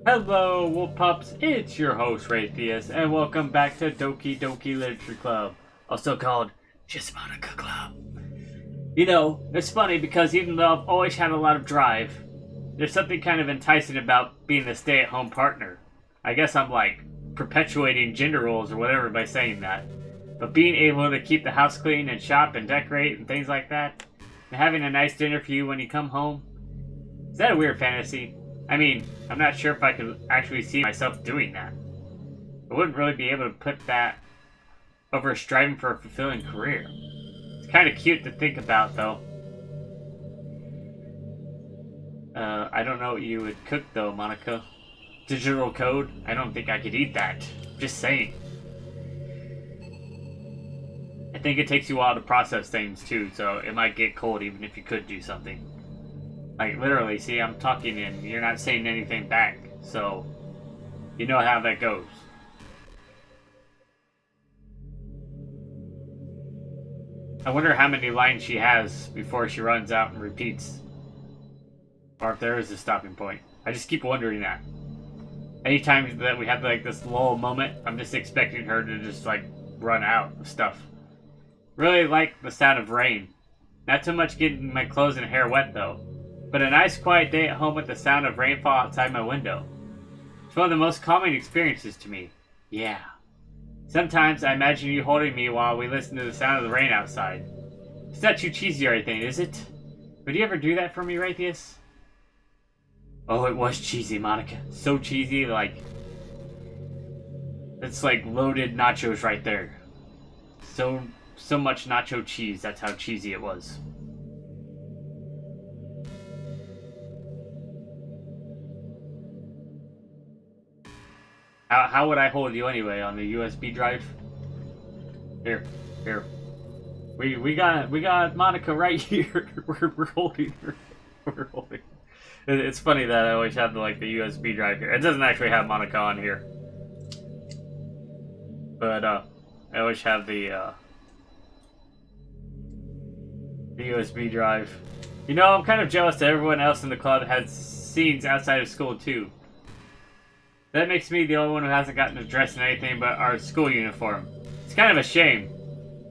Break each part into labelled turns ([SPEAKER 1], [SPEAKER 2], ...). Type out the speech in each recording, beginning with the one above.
[SPEAKER 1] Hello, Wolf Pups, it's your host, Raytheus, and welcome back to Doki Doki Literature Club, also called Just Monika Club. You know, it's funny because even though I've always had a lot of drive, there's something kind of enticing about being a stay-at-home partner. I guess I'm like perpetuating gender roles or whatever by saying that. But being able to keep the house clean and shop and decorate and things like that, and having a nice dinner for you when you come home, is that a weird fantasy? I mean, I'm not sure if I could actually see myself doing that. I wouldn't really be able to put that over striving for a fulfilling career. It's kind of cute to think about, though. I don't know what you would cook, though, Monika. Digital code? I don't think I could eat that. Just saying. I think it takes you a while to process things, too, so it might get cold even if you could do something. Like, literally, see, I'm talking and you're not saying anything back, so you know how that goes. I wonder how many lines she has before she runs out and repeats. Or if there is a stopping point. I just keep wondering that. Anytime that we have, like, this lull moment, I'm just expecting her to just, like, run out of stuff. Really like the sound of rain. Not so much getting my clothes and hair wet, though. But a nice quiet day at home with the sound of rainfall outside my window. It's one of the most calming experiences to me. Yeah. Sometimes I imagine you holding me while we listen to the sound of the rain outside. It's not too cheesy or anything, is it? Would you ever do that for me, Raytheus? Oh, it was cheesy, Monika. So cheesy, like... It's like loaded nachos right there. So much nacho cheese, that's how cheesy it was. How would I hold you anyway on the USB drive? Here. We got Monika right here. we're holding her. We're holding. It's funny that I always have the USB drive here. It doesn't actually have Monika on here, but I always have the USB drive. You know, I'm kind of jealous that everyone else in the club has scenes outside of school too. That makes me the only one who hasn't gotten to dress in anything but our school uniform. It's kind of a shame.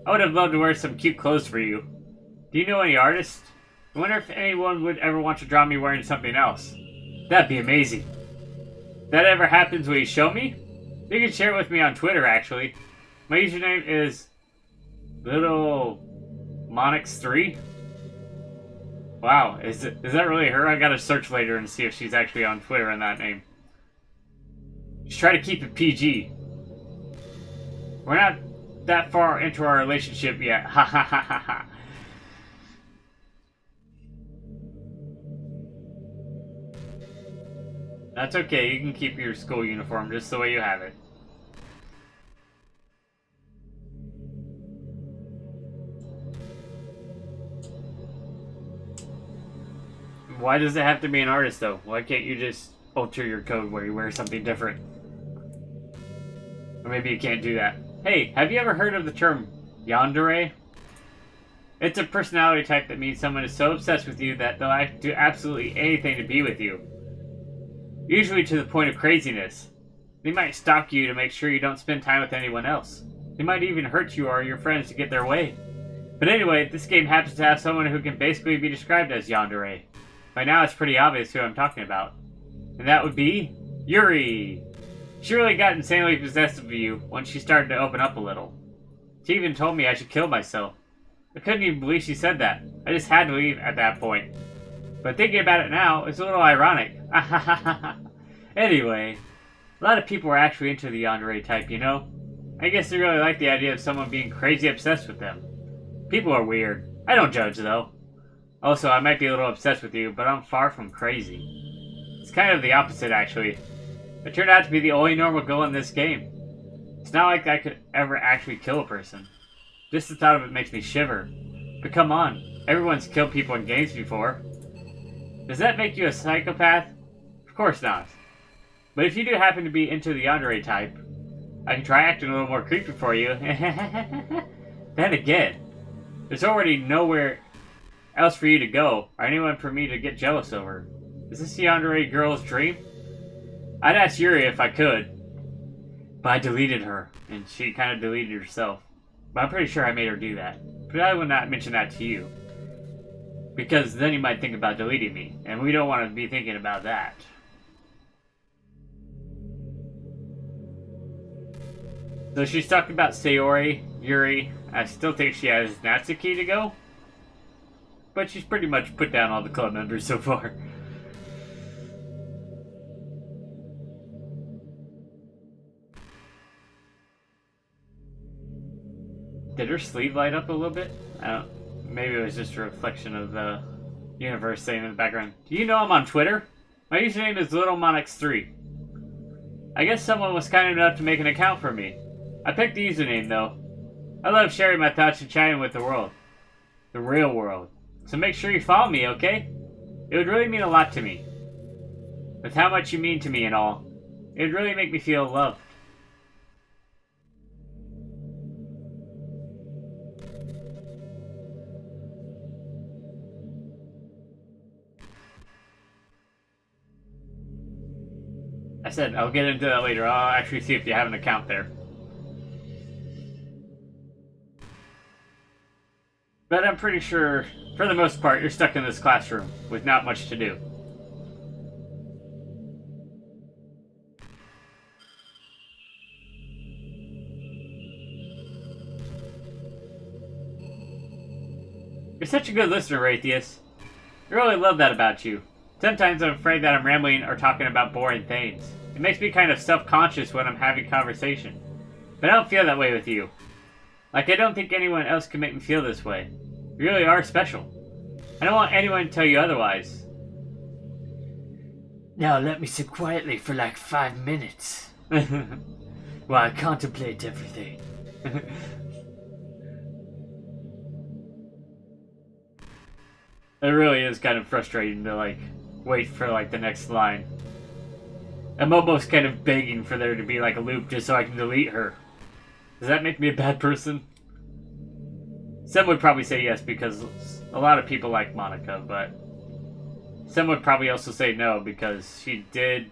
[SPEAKER 1] I would have loved to wear some cute clothes for you. Do you know any artists? I wonder if anyone would ever want to draw me wearing something else. That'd be amazing. If that ever happens, will you show me? You can share it with me on Twitter, actually. My username is Little Monix3. Wow, is that really her? I gotta search later and see if she's actually on Twitter in that name. Just try to keep it PG. We're not that far into our relationship yet. Ha ha ha ha ha. That's okay, you can keep your school uniform just the way you have it. Why does it have to be an artist though? Why can't you just alter your code where you wear something different? Or maybe you can't do that. Hey, have you ever heard of the term yandere? It's a personality type that means someone is so obsessed with you that they'll do absolutely anything to be with you. Usually to the point of craziness. They might stalk you to make sure you don't spend time with anyone else. They might even hurt you or your friends to get their way. But anyway, this game happens to have someone who can basically be described as yandere. By now it's pretty obvious who I'm talking about. And that would be Yuri. She really got insanely possessive of you once she started to open up a little. She even told me I should kill myself. I couldn't even believe she said that. I just had to leave at that point. But thinking about it now, it's a little ironic. Anyway, a lot of people are actually into the yandere type, you know? I guess they really like the idea of someone being crazy obsessed with them. People are weird. I don't judge, though. Also, I might be a little obsessed with you, but I'm far from crazy. It's kind of the opposite, actually. I turned out to be the only normal girl in this game. It's not like I could ever actually kill a person. Just the thought of it makes me shiver. But come on, everyone's killed people in games before. Does that make you a psychopath? Of course not. But if you do happen to be into the yandere type, I can try acting a little more creepy for you. Then again, there's already nowhere else for you to go, or anyone for me to get jealous over. Is this the yandere girl's dream? I'd ask Yuri if I could. But I deleted her, and she kind of deleted herself. But I'm pretty sure I made her do that. But I would not mention that to you. Because then you might think about deleting me, and we don't want to be thinking about that. So she's talking about Sayori, Yuri. I still think she has Natsuki to go. But she's pretty much put down all the club members so far. Did her sleeve light up a little bit? I don't. Maybe it was just a reflection of the universe saying in the background. Do you know I'm on Twitter? My username is LittleMonix3. I guess someone was kind enough to make an account for me. I picked the username though. I love sharing my thoughts and chatting with the world. The real world. So make sure you follow me, okay? It would really mean a lot to me. With how much you mean to me and all. It would really make me feel loved. I said I'll get into that later. I'll actually see if you have an account there. But I'm pretty sure, for the most part, you're stuck in this classroom with not much to do. You're such a good listener, Raytheus. I really love that about you. Sometimes I'm afraid that I'm rambling or talking about boring things. It makes me kind of self-conscious when I'm having conversation. But I don't feel that way with you. Like, I don't think anyone else can make me feel this way. You really are special. I don't want anyone to tell you otherwise. Now let me sit quietly for like 5 minutes. While I contemplate everything. It really is kind of frustrating to, like, wait for, like, the next line. I'm almost kind of begging for there to be, like, a loop just so I can delete her. Does that make me a bad person? Some would probably say yes because a lot of people like Monika, but some would probably also say no because she did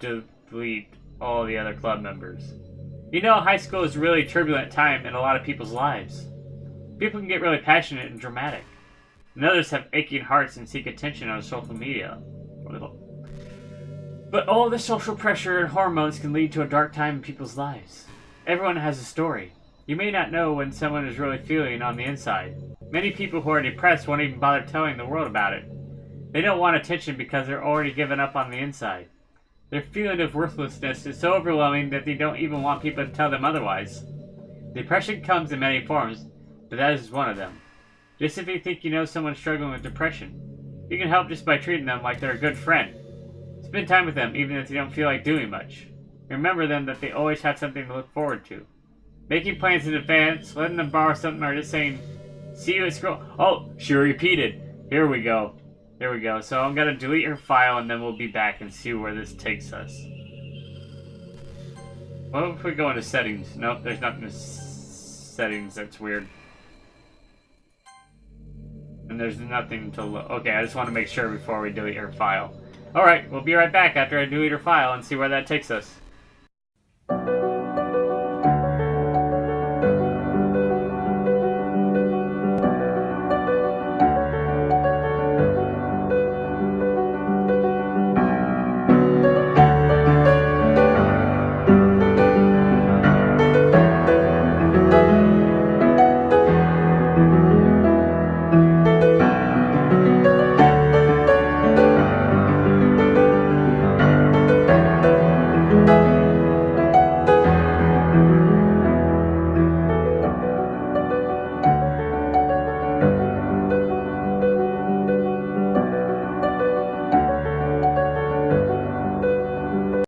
[SPEAKER 1] delete all the other club members. You know, high school is a really turbulent time in a lot of people's lives. People can get really passionate and dramatic. And others have aching hearts and seek attention on social media. But all the social pressure and hormones can lead to a dark time in people's lives. Everyone has a story. You may not know when someone is really feeling on the inside. Many people who are depressed won't even bother telling the world about it. They don't want attention because they're already given up on the inside. Their feeling of worthlessness is so overwhelming that they don't even want people to tell them otherwise. Depression comes in many forms, but that is one of them. Just if you think you know someone struggling with depression, you can help just by treating them like they're a good friend. Spend time with them even if they don't feel like doing much. Remember them that they always have something to look forward to. Making plans in advance, letting them borrow something, or just saying, see you at school. Oh, she repeated. Here we go. Here we go. So I'm going to delete her file and then we'll be back and see where this takes us. What if we go into settings? Nope, there's nothing in settings. That's weird. And there's nothing to look. Okay, I just want to make sure before we delete her file. Alright, we'll be right back after I delete her file and see where that takes us.